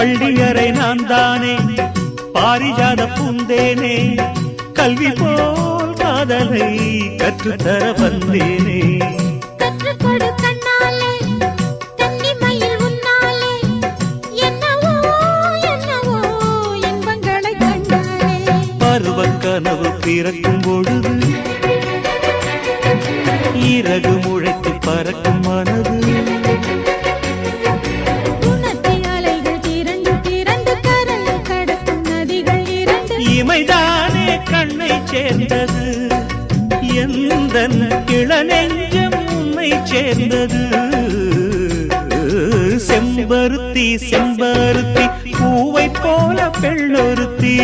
பள்ளியறை நான் தானே பாரிஜாத பூந்தேனே கல்வி போல் காதலை கற்றுத்தர வந்தேனே கற்றுக்கொடு கண்ணாலே கன்னிமயில் உன்னாலே என்னவோ என்னவோ இன்பங்களை கண்டாலே பருவக் கனவு பிறக்கும் பொழுது இறகு முளைத்து பறக்கும் மனது இமைதானே கண்ணை சேர்ந்தது எந்தன் இளநெஞ்சம் உன்னை சேர்ந்தது செம்பருத்தி செம்பருத்தி பூவை போல பெண்ணொருத்தி